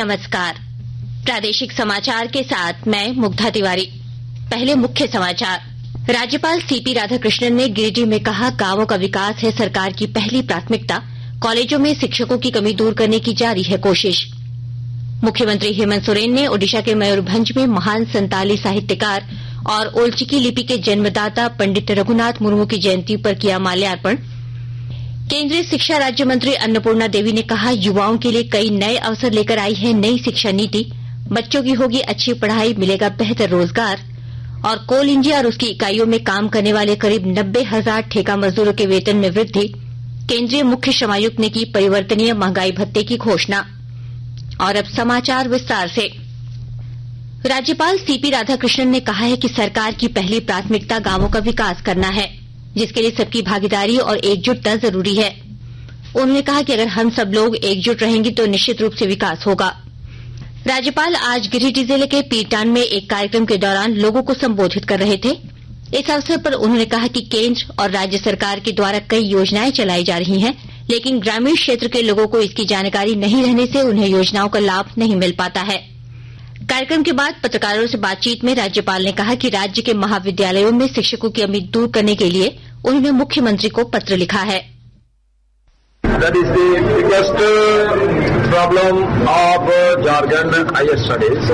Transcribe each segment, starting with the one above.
नमस्कार। प्रादेशिक समाचार के साथ मैं मुग्धा तिवारी। पहले मुख्य समाचार। राज्यपाल सीपी राधाकृष्णन ने गिरिडीह में कहा, गांवों का विकास है सरकार की पहली प्राथमिकता। कॉलेजों में शिक्षकों की कमी दूर करने की जारी है कोशिश। मुख्यमंत्री हेमंत सोरेन ने ओडिशा के मयूरभंज में महान संताली साहित्यकार और ओलचिकी लिपि के जन्मदाता पंडित रघुनाथ मुर्मू की जयंती पर किया माल्यार्पण। केंद्रीय शिक्षा राज्य मंत्री अन्नपूर्णा देवी ने कहा, युवाओं के लिए कई नए अवसर लेकर आई है नई शिक्षा नीति। बच्चों की होगी अच्छी पढ़ाई, मिलेगा बेहतर रोजगार। और कोल इंडिया और उसकी इकाइयों में काम करने वाले करीब 90,000 ठेका मजदूरों के वेतन में वृद्धि। केंद्रीय मुख्य श्रमायुक्त ने की परिवर्तनीय महंगाई भत्ते की घोषणा। और अब समाचार विस्तार से। राज्यपाल सीपी राधाकृष्णन ने कहा है कि सरकार की पहली प्राथमिकता गांवों का विकास करना है, जिसके लिए सबकी भागीदारी और एकजुटता जरूरी है। उन्होंने कहा कि अगर हम सब लोग एकजुट रहेंगे तो निश्चित रूप से विकास होगा। राज्यपाल आज गिरिडीह जिले के पीरटांड में एक कार्यक्रम के दौरान लोगों को संबोधित कर रहे थे। इस अवसर पर उन्होंने कहा कि केंद्र और राज्य सरकार के द्वारा कई योजनाएं चलाई जा रही हैं, लेकिन ग्रामीण क्षेत्र के लोगों को इसकी जानकारी नहीं रहने से उन्हें योजनाओं का लाभ नहीं मिल पाता है। कार्यक्रम के बाद पत्रकारों से बातचीत में राज्यपाल ने कहा कि राज्य के महाविद्यालयों में शिक्षकों की कमी दूर करने के लिए उन्होंने मुख्यमंत्री को पत्र लिखा है। That is the biggest problem of Jharkhand higher studies.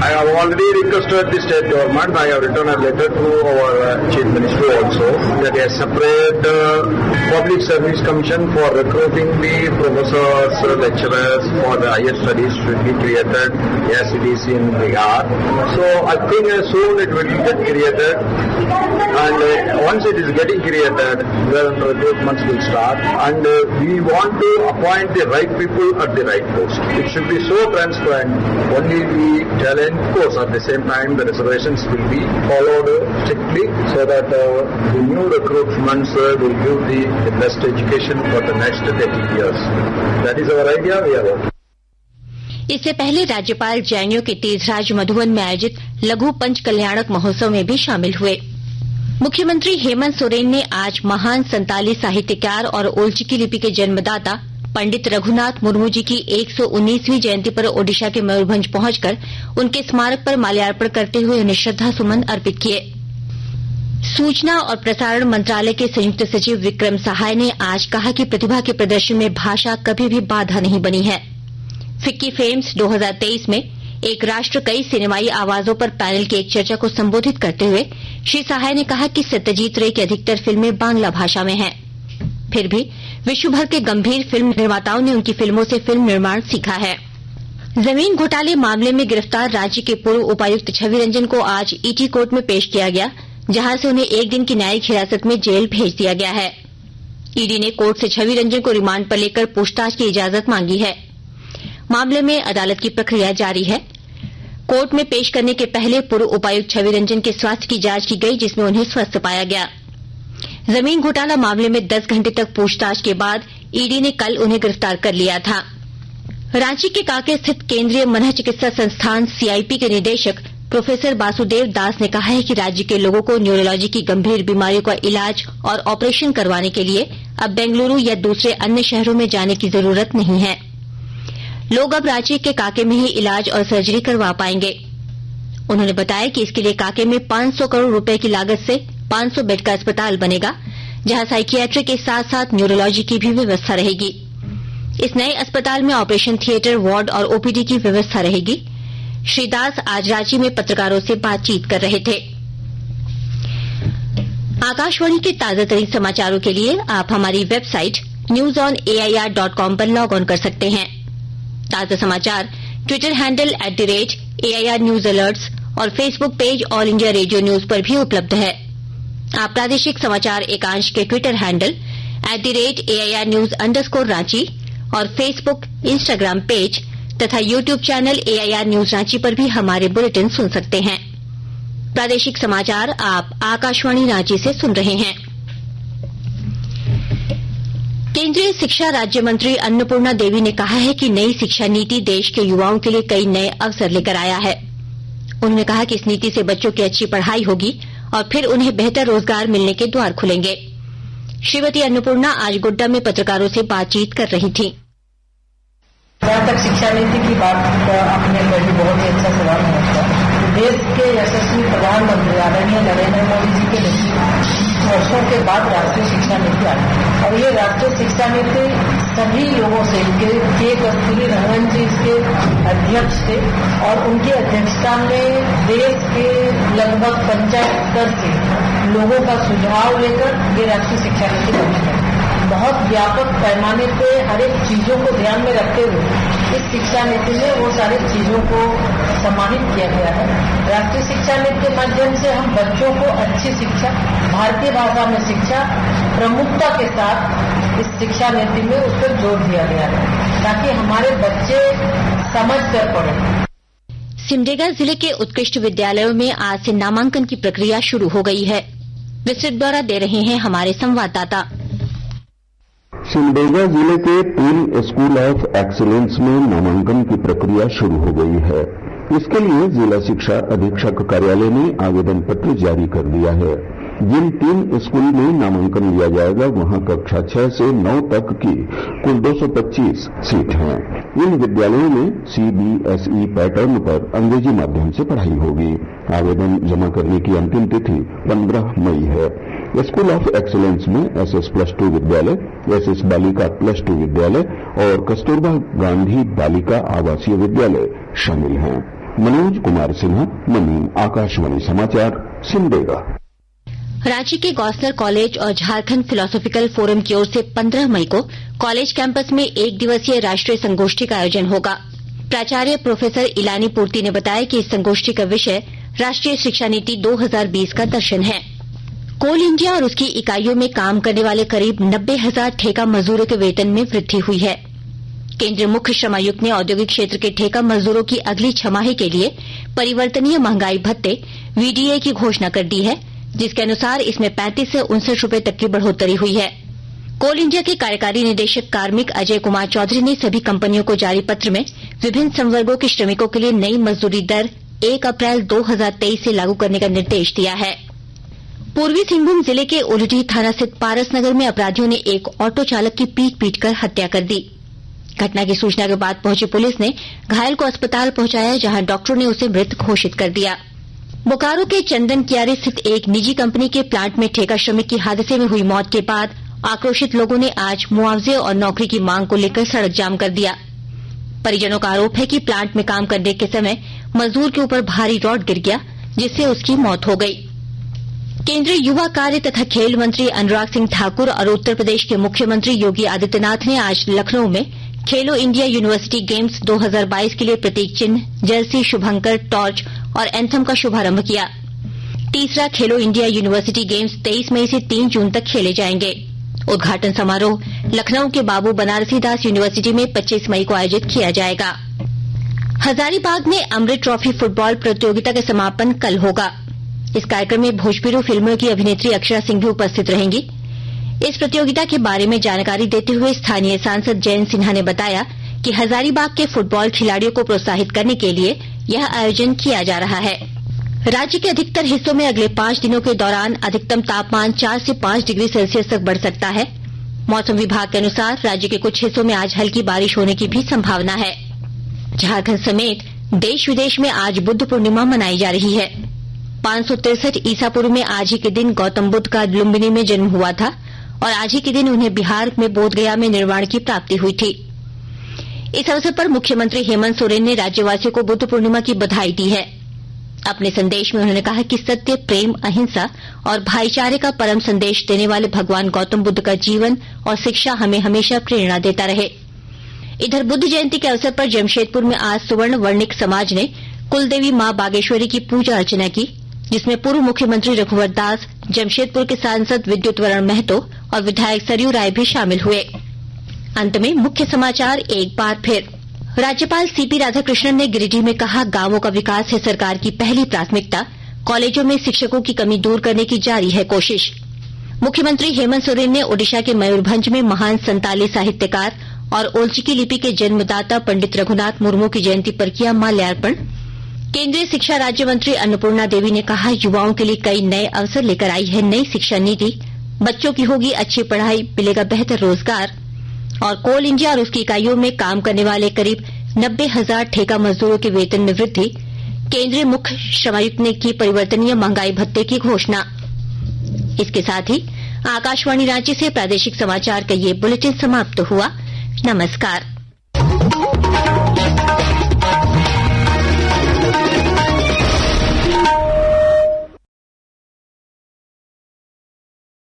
I have already requested the state government. I have written a letter to our chief minister also that a separate public service commission for recruiting the professors, lecturers for the higher studies should be created as it is in Bihar. So I think soon it will get created, and once it is getting created, then recruitments will start, and we want to appoint the right people at the right post. It should be so transparent. Only the talent, of course, at the same time the reservations will be followed strictly so that the new recruitments will give the best education for the next 30 years. That is our idea. We are working. इससे पहले राज्यपाल जैनियों के तीर्थराज मधुबन में आयोजित लघु पंच कल्याणक महोत्सव में भी शामिल हुए। मुख्यमंत्री हेमंत सोरेन ने आज महान संताली साहित्यकार और ओलचिकी लिपि के जन्मदाता पंडित रघुनाथ मुर्मू जी की 119वीं जयंती पर ओडिशा के मयूरभंज पहुंचकर उनके स्मारक पर माल्यार्पण करते हुए उन्हें श्रद्धा सुमन अर्पित किए। सूचना और प्रसारण मंत्रालय के संयुक्त सचिव विक्रम सहाय ने आज कहा कि प्रतिभा के प्रदर्शन में भाषा कभी भी बाधा नहीं बनी है। फिक्की फेम्स 2023 में एक राष्ट्र कई सिनेमाई आवाजों पर पैनल की एक चर्चा को संबोधित करते हुए श्री सहाय ने कहा कि सत्यजीत रे की अधिकतर फिल्में बांग्ला भाषा में हैं। फिर भी विश्व भर के गंभीर फिल्म निर्माताओं ने उनकी फिल्मों से फिल्म निर्माण सीखा है। जमीन घोटाले मामले में गिरफ्तार राज्य के पूर्व उपायुक्त छवि रंजन को आज ईटी कोर्ट में पेश किया गया, जहां से उन्हें एक दिन की न्यायिक हिरासत में जेल भेज दिया गया है। ईडी ने कोर्ट से छवि रंजन को रिमांड पर लेकर पूछताछ की इजाजत मांगी है। मामले में अदालत की प्रक्रिया जारी है। कोर्ट में पेश करने के पहले पूर्व उपायुक्त छवि रंजन के स्वास्थ्य की जांच की गई, जिसमें उन्हें स्वस्थ पाया गया। जमीन घोटाला मामले में 10 घंटे तक पूछताछ के बाद ईडी ने कल उन्हें गिरफ्तार कर लिया था। रांची के कांके स्थित केंद्रीय मनोचिकित्सा संस्थान सीआईपी के निदेशक प्रोफेसर वासुदेव दास ने कहा है कि राज्य के लोगों को न्यूरोलॉजी की गंभीर बीमारियों का इलाज और ऑपरेशन करवाने के लिए अब बेंगलुरु या दूसरे अन्य शहरों में जाने की जरूरत नहीं है। लोग अब रांची के कांके में ही इलाज और सर्जरी करवा पाएंगे। उन्होंने बताया कि इसके लिए कांके में 500 करोड़ रुपए की लागत से 500 बेड का अस्पताल बनेगा, जहां साइकियाट्री के साथ साथ न्यूरोलॉजी की भी व्यवस्था रहेगी। इस नए अस्पताल में ऑपरेशन थिएटर, वार्ड और ओपीडी की व्यवस्था रहेगी। श्री दास आज रांची में पत्रकारों से बातचीत कर रहे थे। आकाशवाणी के ताजातरीन समाचारों के लिए आप हमारी वेबसाइट newsonair.com पर लॉग ऑन कर सकते हैं। ताजा समाचार Twitter handle @AIR news alerts और Facebook page All India Radio news पर भी उपलब्ध है। आप प्रादेशिक समाचार एकांश के Twitter handle @AIR news Ranchi और फेसबुक, इंस्टाग्राम पेज तथा YouTube channel AIR news Ranchi पर भी हमारे बुलेटिन सुन सकते हैं। प्रादेशिक समाचार आप आकाशवाणी रांची से सुन रहे हैं। केंद्रीय शिक्षा राज्य मंत्री अन्नपूर्णा देवी ने कहा है कि नई शिक्षा नीति देश के युवाओं के लिए कई नए अवसर लेकर आया है। उन्होंने कहा कि इस नीति से बच्चों की अच्छी पढ़ाई होगी और फिर उन्हें बेहतर रोजगार मिलने के द्वार खुलेंगे। श्रीमती अन्नपूर्णा आज गोड्डा में पत्रकारों से बातचीत कर रही थीं। जहाँ तक शिक्षा नीति की बात आपने कही, बहुत ही अच्छा सवाल है। देश के यशस्वी प्रधानमंत्री आदरणीय नरेंद्र मोदी जी के वर्षों के बाद राष्ट्रीय शिक्षा नीति आई और ये राष्ट्रीय शिक्षा नीति सभी लोगों से के कस्तूरी रंगन जी इसके अध्यक्ष थे और उनकी अध्यक्षता में देश के लगभग पंचायत स्तर से लोगों का सुझाव लेकर ये राष्ट्रीय शिक्षा नीति बनी है। बहुत व्यापक पैमाने पे हर एक चीजों को ध्यान में रखते हुए इस शिक्षा नीति में वो सारी चीजों को समाहित किया गया है। राष्ट्रीय शिक्षा नीति के माध्यम से हम बच्चों को अच्छी शिक्षा, भारतीय भाषा में शिक्षा प्रमुखता के साथ इस शिक्षा नीति में उस पर जोर दिया गया है ताकि हमारे बच्चे समझ कर पढ़ें। सिमडेगा जिले के उत्कृष्ट विद्यालयों में आज से नामांकन की प्रक्रिया शुरू हो गई है। विस्तृत ब्यौरा दे रहे हैं हमारे संवाददाता। सिमडेगा जिले के 3 स्कूल ऑफ एक्सीलेंस में नामांकन की प्रक्रिया शुरू हो गई है। इसके लिए जिला शिक्षा अधीक्षक कार्यालय ने आवेदन पत्र जारी कर दिया है। जिन 3 स्कूल में नामांकन लिया जाएगा वहां कक्षा 6 से 9 तक की कुल 225 सीट हैं। इन विद्यालयों में CBSE पैटर्न पर अंग्रेजी माध्यम से पढ़ाई होगी। आवेदन जमा करने की अंतिम तिथि 15 मई है। स्कूल ऑफ एक्सीलेंस में SS+2 विद्यालय, SS बालिका +2 विद्यालय और कस्तूरबा गांधी बालिका आवासीय विद्यालय शामिल हैं। मनोज कुमार सिन्हा, मनी, आकाशवाणी समाचार, सिमडेगा। रांची के गौसलर कॉलेज और झारखंड फिलोसॉफिकल फोरम की ओर से 15 मई को कॉलेज कैंपस में 1 दिवसीय राष्ट्रीय संगोष्ठी का आयोजन होगा। प्राचार्य प्रोफेसर इलानी पूर्ति ने बताया कि इस संगोष्ठी का विषय राष्ट्रीय शिक्षा नीति 2020 का दर्शन है। कोल इंडिया और उसकी इकाइयों में काम करने वाले करीब 90,000 ठेका मजदूरों के वेतन में वृद्धि हुई है। केंद्रीय मुख्य श्रम आयुक्त ने औद्योगिक क्षेत्र के ठेका मजदूरों की अगली छमाही के लिए परिवर्तनीय महंगाई भत्ते VDA की घोषणा कर दी है, जिसके अनुसार इसमें 35 से 59 रूपये तक की बढ़ोतरी हुई है। कोल इंडिया के कार्यकारी निदेशक कार्मिक अजय कुमार चौधरी ने सभी कंपनियों को जारी पत्र में विभिन्न संवर्गों के श्रमिकों के लिए नई मजदूरी दर 1 अप्रैल 2023 से लागू करने का निर्देश दिया है। पूर्वी सिंहभूम जिले के उलटी थाना स्थित पारस नगर में अपराधियों ने एक ऑटो चालक की पीट कर हत्या कर दी। घटना की सूचना के बाद पहुंची पुलिस ने घायल को अस्पताल पहुंचाया, जहां डॉक्टरों ने उसे मृत घोषित कर दिया। बोकारो के चंदन कियारी स्थित एक निजी कंपनी के प्लांट में ठेका श्रमिक की हादसे में हुई मौत के बाद आक्रोशित लोगों ने आज मुआवजे और नौकरी की मांग को लेकर सड़क जाम कर दिया। परिजनों का आरोप है कि प्लांट में काम करने के समय मजदूर के ऊपर भारी रॉड गिर गया, जिससे उसकी मौत हो गई। केंद्रीय युवा कार्य तथा खेल मंत्री अनुराग सिंह ठाकुर और उत्तर प्रदेश के मुख्यमंत्री योगी आदित्यनाथ ने आज लखनऊ में खेलो इंडिया यूनिवर्सिटी गेम्स 2022 के लिए प्रतीक चिन्ह, जर्सी, शुभंकर, टॉर्च और एंथम का शुभारंभ किया। तीसरा खेलो इंडिया यूनिवर्सिटी गेम्स 23 मई से 3 जून तक खेले जाएंगे। उद्घाटन समारोह लखनऊ के बाबू बनारसी दास यूनिवर्सिटी में 25 मई को आयोजित किया जाएगा। हजारीबाग में अमृत ट्रॉफी फुटबॉल प्रतियोगिता का समापन कल होगा। इस कार्यक्रम में भोजपुरी फिल्मों की अभिनेत्री अक्षरा सिंह भी उपस्थित रहेंगी। इस प्रतियोगिता के बारे में जानकारी देते हुए स्थानीय सांसद जयंत सिन्हा ने बताया कि हजारीबाग के फुटबॉल खिलाड़ियों को प्रोत्साहित करने के लिए यह आयोजन किया जा रहा है। राज्य के अधिकतर हिस्सों में अगले 5 दिनों के दौरान अधिकतम तापमान 4 से 5 डिग्री सेल्सियस तक बढ़ सकता है। मौसम विभाग के अनुसार राज्य के कुछ हिस्सों में आज हल्की बारिश होने की भी संभावना है। झारखंड समेत देश विदेश में आज बुद्ध पूर्णिमा मनाई जा रही है। 563 ईसा पूर्व में आज ही के दिन गौतम बुद्ध का लुम्बिनी में जन्म हुआ था और आज ही के दिन उन्हें बिहार में बोधगया में निर्वाण की प्राप्ति हुई थी। इस अवसर पर मुख्यमंत्री हेमंत सोरेन ने राज्यवासियों को बुद्ध पूर्णिमा की बधाई दी है। अपने संदेश में उन्होंने कहा कि सत्य, प्रेम, अहिंसा और भाईचारे का परम संदेश देने वाले भगवान गौतम बुद्ध का जीवन और शिक्षा हमें हमेशा प्रेरणा देता रहे। इधर बुद्ध जयंती के अवसर पर जमशेदपुर में आज सुवर्ण वर्णिक समाज ने कुलदेवी मां बागेश्वरी की पूजा अर्चना की, जिसमें पूर्व मुख्यमंत्री रघुवर दास, जमशेदपुर के सांसद विद्युत वरण महतो और विधायक सरयू राय भी शामिल हुए। अंत में मुख्य समाचार एक बार फिर। राज्यपाल सीपी राधाकृष्णन ने गिरिडीह में कहा, गांवों का विकास है सरकार की पहली प्राथमिकता। कॉलेजों में शिक्षकों की कमी दूर करने की जारी है कोशिश। मुख्यमंत्री हेमंत सोरेन ने ओडिशा के मयूरभंज में महान संताली साहित्यकार और ओल्चिकी लिपि के जन्मदाता पंडित रघुनाथ मुर्मू की जयंती पर किया माल्यार्पण। केंद्रीय शिक्षा राज्य मंत्री अन्नपूर्णा देवी ने कहा, युवाओं के लिए कई नए अवसर लेकर आई है नई शिक्षा नीति। बच्चों की होगी अच्छी पढ़ाई, मिलेगा बेहतर रोजगार। और कोल इंडिया और उसकी इकाइयों में काम करने वाले करीब 90,000 ठेका मजदूरों के वेतन में वृद्धि, केंद्रीय मुख्य श्रमायुक्त ने की परिवर्तनीय महंगाई भत्ते की घोषणा। इसके साथ ही आकाशवाणी रांची से प्रादेशिक समाचार का ये बुलेटिन समाप्त हुआ। नमस्कार।